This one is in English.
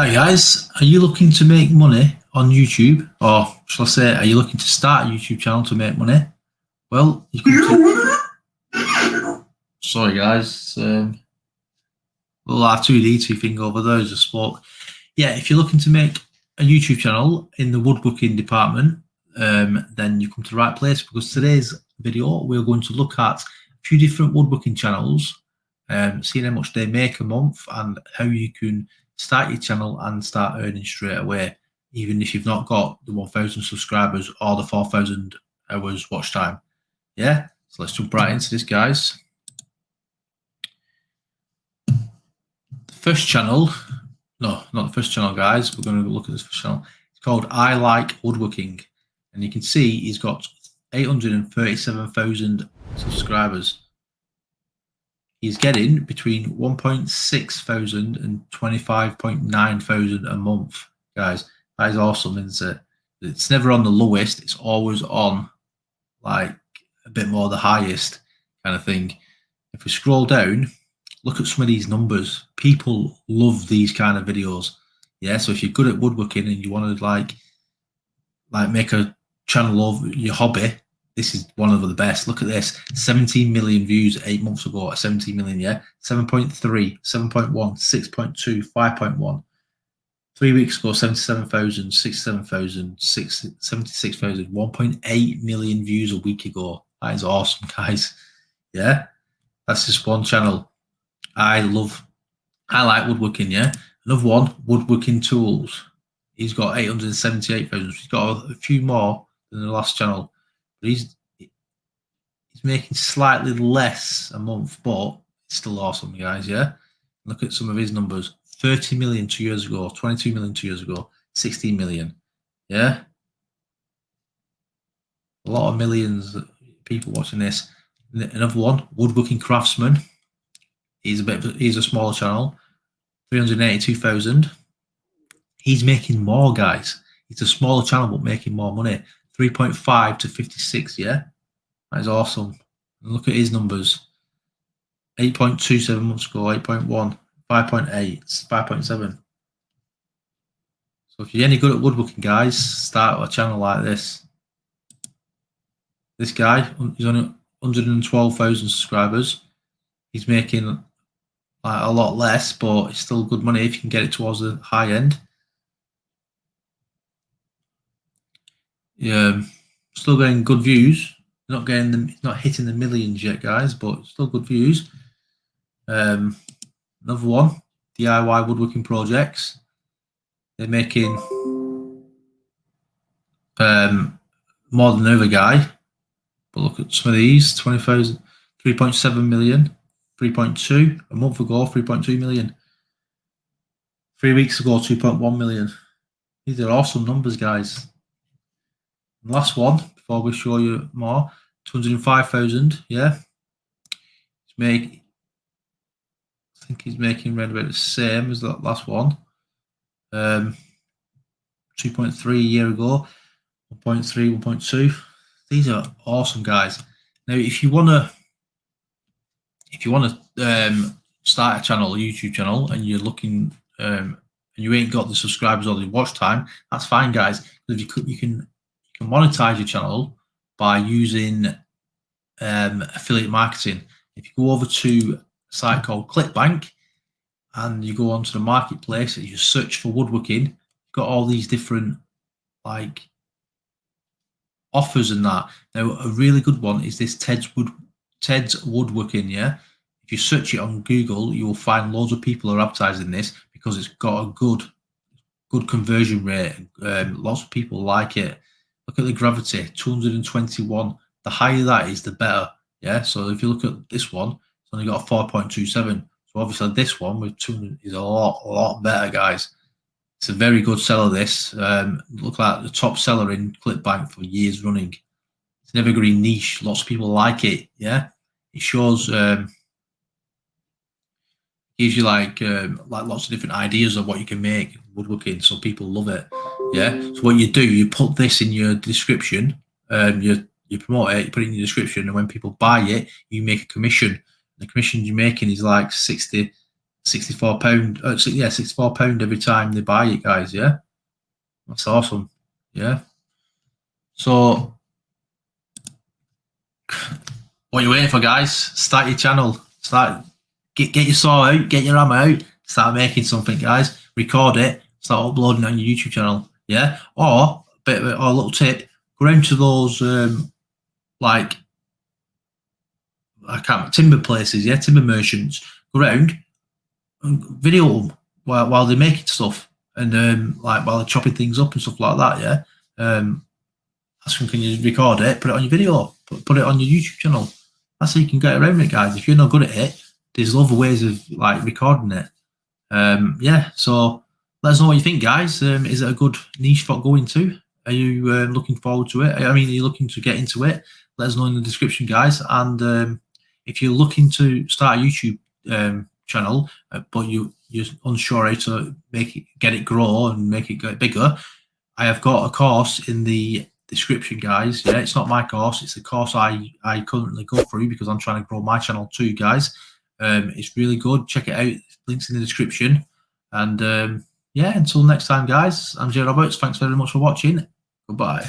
Hi guys, are you looking to make money on YouTube, or shall I say, are you looking to start a YouTube channel to make money? Well, you can. Sorry guys, little R2D2 thing over there is a sport. Yeah, if you're looking to make a YouTube channel in the woodworking department, then you come to the right place, because today's video we're going to look at a few different woodworking channels, seeing how much they make a month and how you can start your channel and start earning straight away, even if you've not got the 1,000 subscribers or the 4,000 hours watch time. Yeah, so let's jump right into this, guys. The first channel, no, not the first channel, guys. We're going to look at this first channel. It's called I Like Woodworking, and you can see he's got 837,000 subscribers. He's getting between 1.6 thousand and 25.9 thousand a month, guys. That is awesome, isn't it? It's never on the lowest. It's always on like a bit more the highest kind of thing. If we scroll down, look at some of these numbers. People love these kind of videos. Yeah, so if you're good at woodworking and you want to like make a channel of your hobby, this is one of the best. Look at this, 17 million views 8 months ago. 17 million, yeah. 7.3, 7.1, 6.2, 5.1. 3 weeks ago, 77,000, 67,000, 76,000, 1.8 million views a week ago. That is awesome, guys. Yeah, that's just one channel. I like woodworking, yeah. Another one, Woodworking Tools. He's got 878,000. He's got a few more than the last channel. He's making slightly less a month, but it's still awesome, guys. Yeah, look at some of his numbers: 30 million 2 years ago, 22 million 2 years ago, 16 million. Yeah, a lot of millions of people watching this. Another one, Woodworking Craftsman. He's a smaller channel, 382,000. He's making more, guys. It's a smaller channel but making more money. 3.5 to 56. Yeah. That is awesome. And look at his numbers. 8.27 months ago, 8.1, 5.8, 5.7. So if you're any good at woodworking, guys, start a channel like this. This guy, he's on 112,000 subscribers. He's making like a lot less, but it's still good money if you can get it towards the high end. Yeah, still getting good views. Not getting them, not hitting the millions yet, guys, but still good views. Another one, DIY woodworking projects. They're making more than the other guy. But look at some of these: 20,000, 3.7 million, 3.2 a month ago, 3.2 million. 3 weeks ago, 2.1 million. These are awesome numbers, guys. And last one, before we show you more, 205,000. Yeah, I think he's making around about the same as that last one. 2.3 a year ago, 1.3, 1.2. These are awesome, guys. Now, if you wanna start a channel, a YouTube channel, and you're looking and you ain't got the subscribers or the watch time, that's fine, guys. Because you can monetize your channel by using affiliate marketing. If you go over to a site called ClickBank and you go onto the marketplace and you search for woodworking, you've got all these different like offers and that. Now, a really good one is this Ted's Woodworking. Yeah, if you search it on Google, you will find loads of people are advertising this because it's got a good conversion rate. Lots of people like it. Look at the gravity, 221. The higher that is, the better. Yeah, so if you look at this one, it's only got a 4.27. So obviously this one with 200 is a lot better, guys. It's a very good seller, this. Look like the top seller in ClickBank for years running. It's an evergreen niche. Lots of people like it, yeah? It shows, gives you like lots of different ideas of what you can make woodworking, so people love it, yeah? So what you do, you put this in your description, you promote it, you put it in your description, and when people buy it, you make a commission. The commission you're making is like 60 £64. Yeah, £64 every time they buy it, guys. Yeah, that's awesome. Yeah. So, what are you waiting for, guys? Start your channel. Get your saw out, get your hammer out, start making something, guys. Record it, start uploading it on your YouTube channel. Yeah. Or a little tip: go around to those like timber places, yeah, timber merchants. Go around and video them while they're making stuff, and like while they're chopping things up and stuff like that. Yeah. Ask them, can you record it? Put it on your video. Put it on your YouTube channel. That's how you can get around it, guys. If you're not good at it, there's other ways of like recording it. Yeah. So let us know what you think, guys. Is it a good niche for going to? Are you looking forward to it? I mean, are you looking to get into it? Let us know in the description, guys. And if you're looking to start a YouTube channel, but you're unsure how to get it grow and make it get bigger, I have got a course in the description, guys. Yeah, it's not my course, it's the course I currently go through because I'm trying to grow my channel too, guys. It's really good. Check it out. Links in the description. And yeah, until next time, guys, I'm Jay Roberts. Thanks very much for watching. Goodbye.